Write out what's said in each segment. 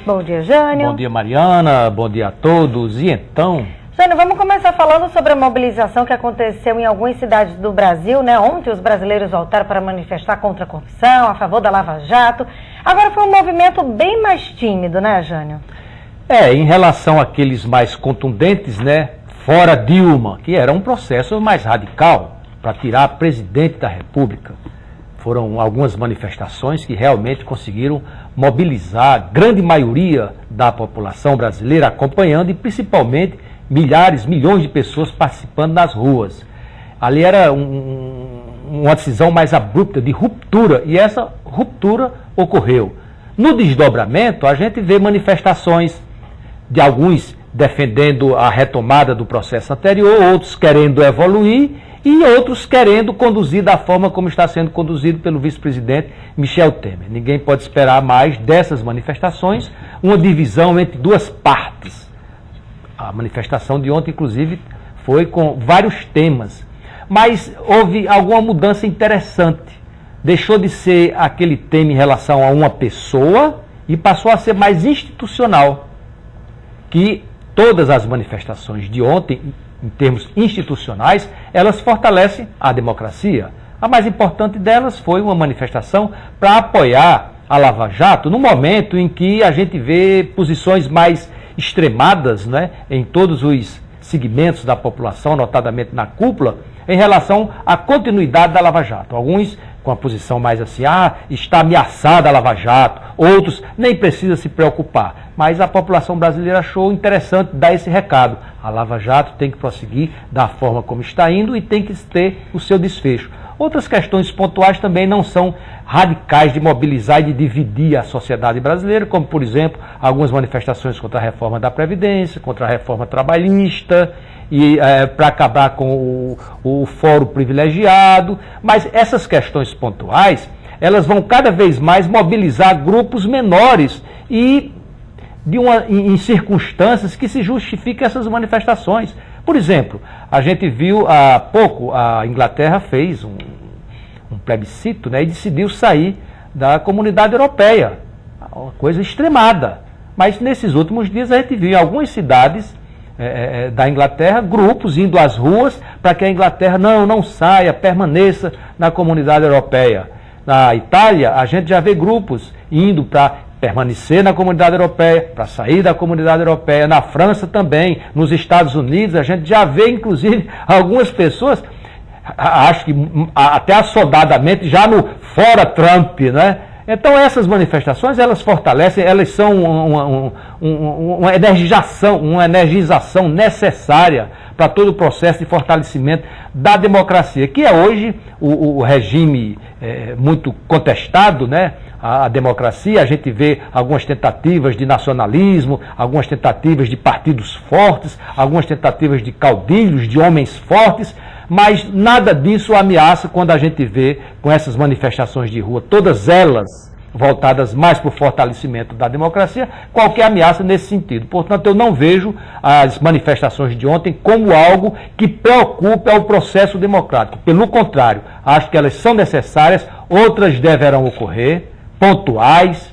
Bom dia, Jânio. Bom dia, Mariana. Bom dia a todos. E então... Jânio, vamos começar falando sobre a mobilização que aconteceu em algumas cidades do Brasil, né? Ontem os brasileiros voltaram para manifestar contra a corrupção, a favor da Lava Jato. Agora foi um movimento bem mais tímido, né, Jânio? Em relação àqueles mais contundentes, né? Fora Dilma, que era um processo mais radical para tirar a presidente da República. Foram algumas manifestações que realmente conseguiram mobilizar a grande maioria da população brasileira acompanhando e principalmente milhares, milhões de pessoas participando nas ruas. Ali era uma decisão mais abrupta, de ruptura, e essa ruptura ocorreu. No desdobramento, a gente vê manifestações de alguns defendendo a retomada do processo anterior, outros querendo evoluir e outros querendo conduzir da forma como está sendo conduzido pelo vice-presidente Michel Temer. Ninguém pode esperar mais dessas manifestações uma divisão entre duas partes. A manifestação de ontem, inclusive, foi com vários temas, mas houve alguma mudança interessante. Deixou de ser aquele tema em relação a uma pessoa e passou a ser mais institucional, que todas as manifestações de ontem, em termos institucionais, elas fortalecem a democracia. A mais importante delas foi uma manifestação para apoiar a Lava Jato no momento em que a gente vê posições mais extremadas, né, em todos os segmentos da população, notadamente na cúpula, em relação à continuidade da Lava Jato. Alguns com a posição mais assim, está ameaçada a Lava Jato, outros nem precisa se preocupar. Mas a população brasileira achou interessante dar esse recado. A Lava Jato tem que prosseguir da forma como está indo e tem que ter o seu desfecho. Outras questões pontuais também não são radicais de mobilizar e de dividir a sociedade brasileira, como, por exemplo, algumas manifestações contra a reforma da Previdência, contra a reforma trabalhista, e para acabar com o fórum privilegiado. Mas essas questões pontuais, elas vão cada vez mais mobilizar grupos menores e em circunstâncias que se justificam essas manifestações. Por exemplo, a gente viu há pouco, a Inglaterra fez um plebiscito, né, e decidiu sair da Comunidade Europeia. Uma coisa extremada. Mas nesses últimos dias a gente viu em algumas cidades da Inglaterra, grupos indo às ruas para que a Inglaterra não saia, permaneça na Comunidade Europeia. Na Itália, a gente já vê grupos indo para permanecer na Comunidade Europeia, para sair da Comunidade Europeia. Na França também, nos Estados Unidos, a gente já vê, inclusive, algumas pessoas, acho que até assodadamente, já no fora Trump, né? Então essas manifestações, elas fortalecem, elas são uma energização necessária para todo o processo de fortalecimento da democracia, que é hoje o regime muito contestado, né? A democracia, a gente vê algumas tentativas de nacionalismo, algumas tentativas de partidos fortes, algumas tentativas de caudilhos, de homens fortes, mas nada disso ameaça quando a gente vê com essas manifestações de rua, todas elas voltadas mais para o fortalecimento da democracia, qualquer ameaça nesse sentido. Portanto, eu não vejo as manifestações de ontem como algo que preocupe ao processo democrático. Pelo contrário, acho que elas são necessárias, outras deverão ocorrer, pontuais,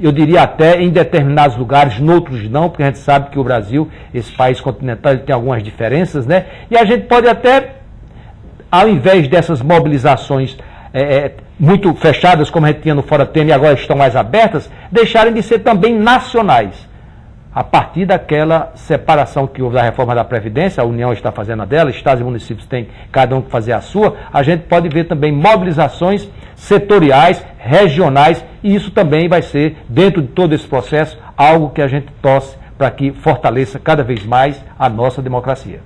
eu diria até em determinados lugares, noutros não, porque a gente sabe que o Brasil, esse país continental, ele tem algumas diferenças, né? E a gente pode até, ao invés dessas mobilizações muito fechadas, como a gente tinha no Fora Temer e agora estão mais abertas, deixarem de ser também nacionais. A partir daquela separação que houve da reforma da Previdência, a União está fazendo a dela, estados e municípios têm cada um que fazer a sua, a gente pode ver também mobilizações setoriais, regionais, e isso também vai ser, dentro de todo esse processo, algo que a gente torce para que fortaleça cada vez mais a nossa democracia.